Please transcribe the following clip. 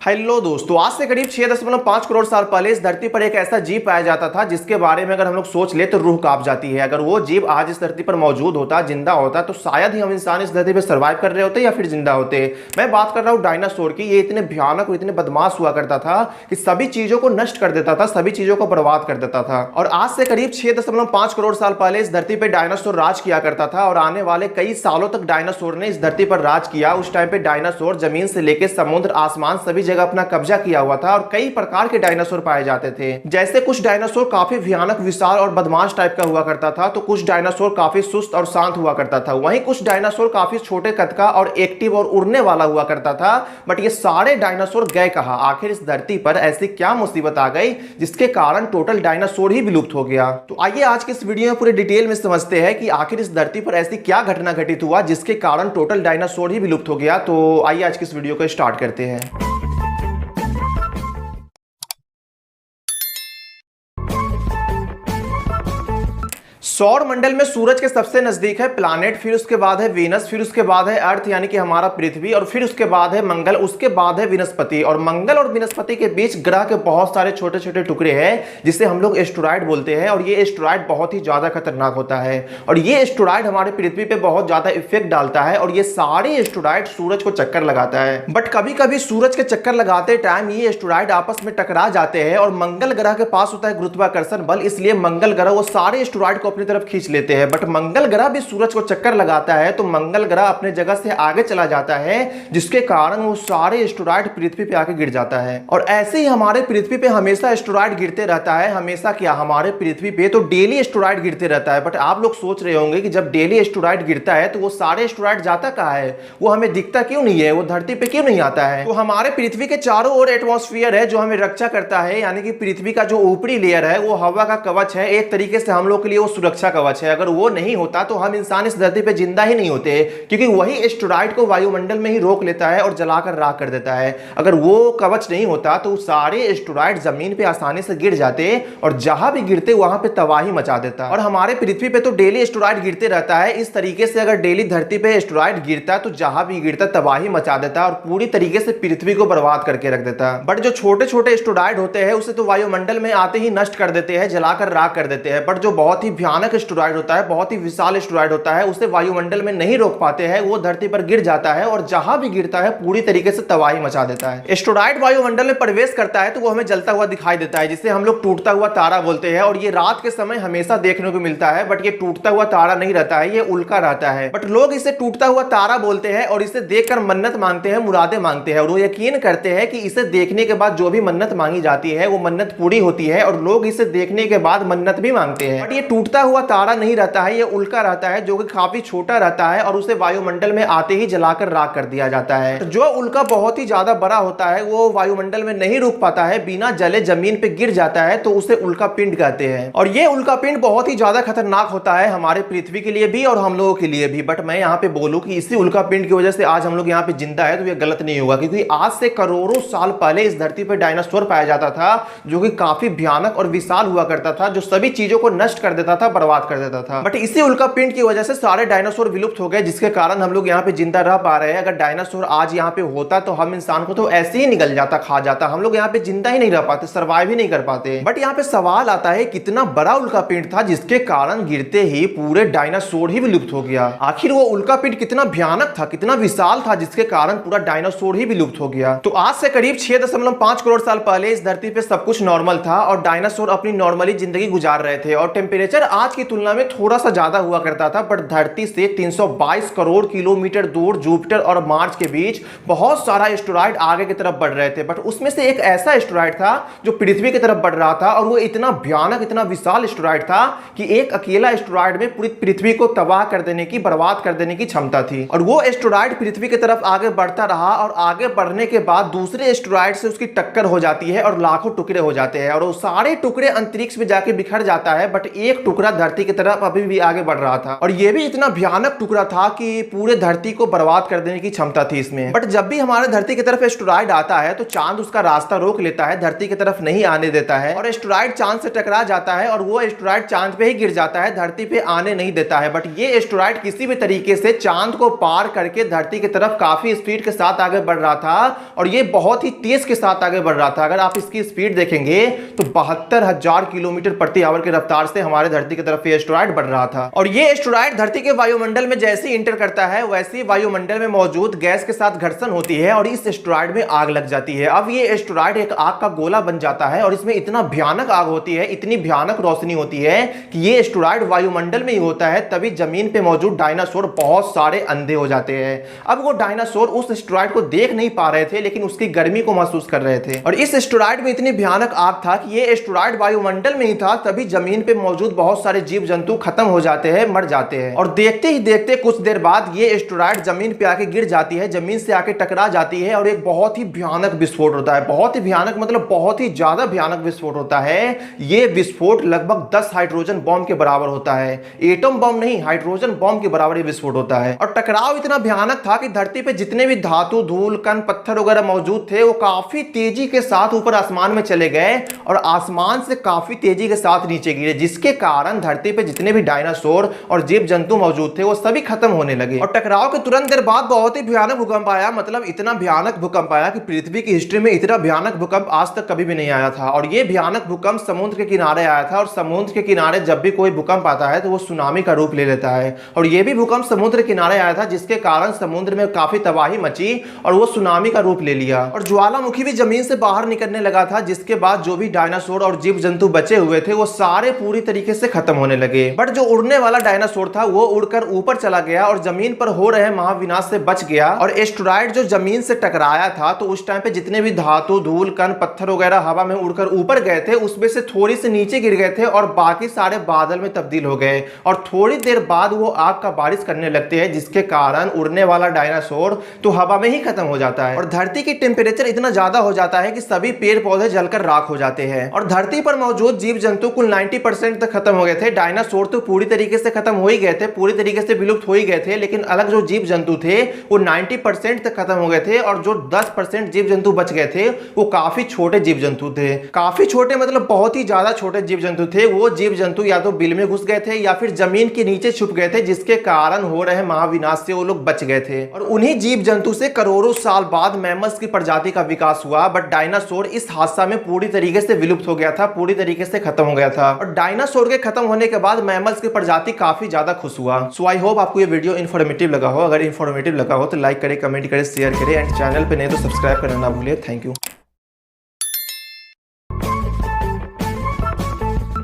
Hello दोस्तों, आज से करीब 6.5 करोड़ साल पहले इस धरती पर एक ऐसा जीव पाया जाता था जिसके बारे में अगर हम लोग सोच ले तो रूह कांप जाती है। अगर वो जीव आज इस धरती पर मौजूद होता, जिंदा होता, तो शायद ही हम इंसान इस धरती पर सर्वाइव कर रहे होते या फिर जिंदा होते। मैं बात कर रहा हूँ डायनासोर की। ये इतने भयानक और इतने बदमाश हुआ करता था कि सभी चीजों को नष्ट कर देता था, सभी चीजों को बर्बाद कर देता था। और आज से करीब 6.5 करोड़ साल पहले इस धरती पर डायनासोर राज किया करता था और आने वाले कई सालों तक डायनासोर ने इस धरती पर राज किया। उस टाइम पे डायनासोर जमीन से लेकर समुद्र, आसमान, सभी जगह अपना कब्जा किया हुआ था और कई प्रकार के डायनासोर पाए जाते थे। जैसे कुछ डायनासोर काफी भयानक, विशाल और बदमाश टाइप का हुआ करता था, तो कुछ डायनासोर काफी सुस्त और शांत हुआ करता था। वहीं कुछ डायनासोर काफी छोटे कद का और एक्टिव और उड़ने वाला हुआ करता था। बट ये सारे डायनासोर गए कहां? आखिर इस धरती पर ऐसी क्या मुसीबत आ गई जिसके कारण टोटल डायनासोर ही विलुप्त हो गया? तो आइए आज के इस वीडियो में पूरे डिटेल में समझते हैं कि आखिर इस धरती पर ऐसी क्या घटना घटित हुआ जिसके कारण टोटल डायनासोर ही विलुप्त हो गया। तो आइए आज की इस वीडियो को स्टार्ट करते हैं। सौर मंडल में सूरज के सबसे नजदीक है प्लैनेट, फिर उसके बाद है वीनस, फिर उसके बाद है अर्थ यानी कि हमारा पृथ्वी, और फिर उसके बाद है मंगल, उसके बाद है विनस्पति। और मंगल और विनस्पति के बीच ग्रह के बहुत सारे छोटे छोटे टुकड़े हैं जिसे हम लोग एस्टेरॉयड बोलते हैं। और ये एस्टेरॉयड बहुत ही ज्यादा खतरनाक होता है और ये एस्टेरॉयड हमारे पृथ्वी पे बहुत ज्यादा इफेक्ट डालता है और ये सारे एस्टेरॉयड सूरज को चक्कर लगाता है। बट कभी कभी सूरज के चक्कर लगाते टाइम ये एस्टेरॉयड आपस में टकरा जाते हैं और मंगल ग्रह के पास होता है गुरुत्वाकर्षण बल, इसलिए मंगल ग्रह वो सारे एस्टेरॉयड को अपनी तरफ खींच लेते हैं। बट मंगल ग्रह भी सूरज को चक्कर लगाता है तो मंगल ग्रह अपने जगह से आगे चला जाता है जिसके कारण वो सारे एस्टेरॉयड पृथ्वी पे आके गिर जाता है। और ऐसे ही हमारे पृथ्वी पे हमेशा एस्टेरॉयड गिरते रहता है। हमेशा क्या, हमारे पृथ्वी पे तो डेली एस्टेरॉयड गिरते रहता है। बट आप लोग सोच रहे होंगे कि जब डेली एस्टेरॉयड गिरता है तो वो सारे एस्टेरॉयड जाता कहां है, वो हमें दिखता क्यों नहीं है, वो धरती पे क्यों नहीं आता है? तो हमारे पृथ्वी के चारों ओर एटमॉस्फेयर है जो हमें रक्षा करता है, यानी कि पृथ्वी का जो ऊपरी लेयर है वो हवा का कवच है। एक तरीके से हम लोग के लिए वो सुरक्षा कवच है। अगर वो नहीं होता तो हम इंसान इस धरती पे जिंदा ही नहीं होते, क्योंकि वही एस्टेरॉयड को वायुमंडल में ही रोक लेता है और जलाकर राख कर देता है। अगर वो कवच नहीं होता तो सारे एस्टेरॉयड जमीन पे आसानी से गिर जाते और जहां भी गिरते वहां पे तबाही मचा देता। और हमारे पृथ्वी पे तो डेली एस्टेरॉयड गिरते रहता है। इस तरीके से अगर डेली धरती पे एस्टेरॉयड गिरता तो जहां भी गिरता तबाही मचा देता और पूरी तरीके से पृथ्वी को बर्बाद करके रख देता। बट जो छोटे छोटे एस्टेरॉयड होते हैं उसे तो वायुमंडल में आते ही नष्ट कर देते हैं, जलाकर राख कर देते हैं। बट जो बहुत ही भयानक एस्टेरॉयड होता है, बहुत ही विशाल एस्टेरॉयड होता है, उसे वायुमंडल में नहीं रोक पाते हैं, वो धरती पर गिर जाता है और जहां भी गिरता है पूरी तरीके से तबाही मचा देता है। एस्टेरॉयड वायुमंडल में प्रवेश करता है तो वो हमें जलता हुआ दिखाई देता है, जिसे हम लोग टूटता हुआ तारा बोलते हैं। और ये रात के समय हमेशा देखने को मिलता है। बट ये टूटता हुआ तारा नहीं रहता है, ये उल्का रहता है। बट लोग इसे टूटता हुआ तारा बोलते हैं और इसे देखकर मन्नत मांगते हैं, मुरादें मांगते हैं और वो यकीन करते हैं कि इसे देखने के बाद जो भी मन्नत मांगी जाती है वो मन्नत पूरी होती है और लोग इसे देखने के बाद मन्नत भी मांगते हैं। बट ये टूटता हुआ तारा नहीं रहता है, ये उल्का रहता है जो कि काफी छोटा रहता है और उसे वायुमंडल में आते ही जलाकर राख कर दिया जाता है। तो जो उल्का बहुत ही ज्यादा बड़ा होता है वो वायुमंडल में नहीं रुक पाता है, बिना जले जमीन पे गिर जाता है, तो उसे उल्का पिंड कहते हैं। और ये उल्का पिंड बहुत ही ज्यादा खतरनाक होता है हमारे पृथ्वी के लिए भी और हम लोगों के लिए भी। बट मैं यहाँ पे बोलूं कि इसी उल्का पिंड की वजह से आज हम लोग यहाँ पे जिंदा है तो ये गलत नहीं होगा, क्योंकि आज से करोड़ों साल पहले इस धरती पर डायनासोर पाया जाता था जो कि काफी भयानक और विशाल हुआ करता था, जो सभी चीजों को नष्ट कर देता था, बर्बाद कर देता था। बट इसी उल्का पिंड की वजह से सारे डायनासोर विलुप्त हो गए, जिसके कारण हम लोग यहाँ पे जिंदा रह पा रहे हैं। अगर डायनासोर आज यहाँ पे होता तो हम इंसान को तो ऐसे ही निगल जाता, खा जाता, हम लोग यहाँ पे जिंदा ही नहीं रह पाते, सर्वाइव ही नहीं कर पाते। बट यहाँ पे सवाल आता है कितना बड़ा उल्का पिंड था जिसके कारण गिरते ही पूरे डायनासोर ही विलुप्त हो गया? आखिर वो उल्का पिंड कितना भयानक था, कितना विशाल था जिसके कारण पूरा डायनासोर ही विलुप्त हो गया? तो आज से करीब 6.5 करोड़ साल पहले इस धरती पे सब कुछ नॉर्मल था और डायनासोर अपनी नॉर्मली जिंदगी गुजार रहे थे और टेम्परेचर आज की तुलना में थोड़ा सा ज्यादा हुआ करता था। बट धरती से 322 करोड़ किलोमीटर दूर जुपिटर और मार्स के बीच बहुत सारा एस्टेरॉयड आगे की तरफ बढ़ रहे थे। बट उसमें से एक ऐसा एस्टेरॉयड था जो पृथ्वी की तरफ बढ़ रहा था और वो इतना भयानक, इतना विशाल एस्टेरॉयड था कि एक अकेला एस्टेरॉयड में पूरी पृथ्वी को तबाह कर देने की, बर्बाद कर देने की क्षमता थी। और वो एस्टेरॉयड पृथ्वी की तरफ आगे बढ़ता रहा और आगे बढ़ने के बाद दूसरे एस्टेरॉयड से उसकी टक्कर हो जाती है और लाखों टुकड़े हो जाते हैं और वो सारे टुकड़े अंतरिक्ष में जाके बिखर जाता है। बट एक टुकड़ा धरती की तरफ अभी भी आगे बढ़ रहा था और ये भी इतना भयानक टुकड़ा था कि पूरे धरती को बर्बाद कर देने की क्षमता थी इसमें। बट जब भी हमारे धरती की तरफ एस्टेरॉयड आता है तो चांद उसका रास्ता रोक लेता है, धरती की तरफ नहीं आने देता है और एस्टेरॉयड चांद से टकरा जाता है और वो एस्टेरॉयड चांद पे ही गिर जाता है, धरती पे आने नहीं देता है। बट ये एस्टेरॉयड किसी भी तरीके से चांद को पार करके धरती की तरफ काफी स्पीड के साथ आगे बढ़ रहा था और ये बहुत ही तेज के साथ आगे बढ़ रहा था। अगर आप इसकी स्पीड देखेंगे तो 72,000 किलोमीटर प्रति आवर की रफ्तार से हमारे धरती की तरफ ये एस्टेरॉयड बढ़ रहा था। और ये एस्टेरॉयड धरती के वायुमंडल में जैसे ही इंटर करता है वैसे ही वायुमंडल में मौजूद गैस के साथ घर्षण होती है और इस एस्टेरॉयड में आग लग जाती है। अब ये एस्टेरॉयड एक आग का गोला बन जाता है और इसमें इतना भयानक आग होती है, इतनी भयानक रोशनी होती है कि ये एस्टेरॉयड वायुमंडल में ही होता है, तभी जमीन पे मौजूद डायनासोर बहुत सारे अंधे हो जाते हैं। अब वो डायनासोर उस एस्टेरॉयड को देख नहीं पा रहे थे लेकिन उसकी गर्मी को महसूस कर रहे थे और इस एस्टेरॉयड में इतनी भयानक आग था कि ये एस्टेरॉयड वायुमंडल में ही था, तभी जमीन पे मौजूद बहुत सारे जीव जंतु खत्म हो जाते हैं, मर जाते हैं। और देखते ही देखते कुछ देर बाद ये एस्टेरॉयड जमीन पे आके गिर जाती है, जमीन से आके टकरा जाती है और एक बहुत ही भयानक विस्फोट होता है। बहुत ही भयानक मतलब बहुत ही ज्यादा भयानक विस्फोट होता है। ये विस्फोट लगभग 10 हाइड्रोजन बॉम्ब के बराबर होता है, एटम बॉम्ब नहीं, हाइड्रोजन बॉम्ब के बराबर ये विस्फोट होता है। और टकराव इतना भयानक था कि धरती पे जितने भी धातु, धूल, कण, पत्थर वगैरह मौजूद थे वो काफी तेजी के साथ ऊपर आसमान में चले गए और आसमान से काफी तेजी के साथ नीचे गिरे, जिसके कारण धरती पे जितने भी डायनासोर और जीव जंतु मौजूद थे वो सभी खत्म होने लगे। और टकराव के तुरंत देर बाद बहुत ही भयानक भूकंप आया, मतलब इतना भयानक भूकंप आया कि पृथ्वी की हिस्ट्री में इतना भयानक भूकंप आज तक कभी भी नहीं आया था। और ये भयानक भूकंप समुद्र के किनारे आया था और समुद्र के किनारे जब भी कोई भूकंप आता है तो वो सुनामी का रूप ले लेता है और ये भी भूकंप समुद्र किनारे आया था, जिसके कारण समुद्र में काफी तबाही मची और वो सुनामी का रूप ले लिया और ज्वालामुखी भी जमीन से बाहर निकलने लगा था, जिसके बाद जो भी डायनासोर और जीव जंतु बचे हुए थे वो सारे पूरी तरीके से खत्म होने लगे। बट जो उड़ने वाला डायनासोर था वो उड़कर ऊपर चला गया और जमीन पर हो रहे महाविनाश से बच गया। और एस्टेरॉयड जो जमीन से टकराया था तो उस टाइम पे जितने भी धातु, धूल, कण, पत्थर वगैरह हवा में उड़कर ऊपर गए थे उसमें से थोड़ी से नीचे गिर गए थे और बाकी सारे बादल में तब्दील हो गए और थोड़ी देर बाद वो आग का बारिश करने लगते हैं, जिसके कारण उड़ने वाला डायनासोर तो हवा में ही खत्म हो जाता है और धरती की टेम्परेचर इतना ज्यादा हो जाता है कि सभी पेड़ पौधे जलकर राख हो जाते हैं और धरती पर मौजूद जीव जंतु कुल 90% तक खत्म हो गए थे। डायनासोर तो पूरी तरीके से खत्म हो ही गए थे, पूरी तरीके से विलुप्त हो ही गए थे, लेकिन अलग जो जीव जंतु थे वो 90% तक खत्म हो गए थे और जो 10% जीव जंतु बच गए थे वो काफी छोटे जीव जंतु थे। काफी छोटे मतलब बहुत ही ज्यादा छोटे जीव जंतु थे। वो जीव जंतु या तो बिल में घुस गए थे या फिर जमीन के नीचे छुप गए थे, जिसके कारण हो रहे महाविनाश से वो लोग बच गए थे। और उन्हीं जीव जंतु से करोड़ों साल बाद मैमल्स की प्रजाति का विकास हुआ। बट डायनासोर इस हादसा में पूरी तरीके से विलुप्त हो गया था, पूरी तरीके से खत्म हो गया था और डायनासोर के खत्म होने के बाद मैमल्स की प्रजाति काफी ज्यादा खुश हुआ। सो आई होप आपको ये वीडियो इन्फॉर्मेटिव लगा हो। अगर इन्फॉर्मेटिव लगा हो तो लाइक करें, कमेंट करें, शेयर करें एंड चैनल पे नहीं तो सब्सक्राइब करना ना भूलिए। Thank you.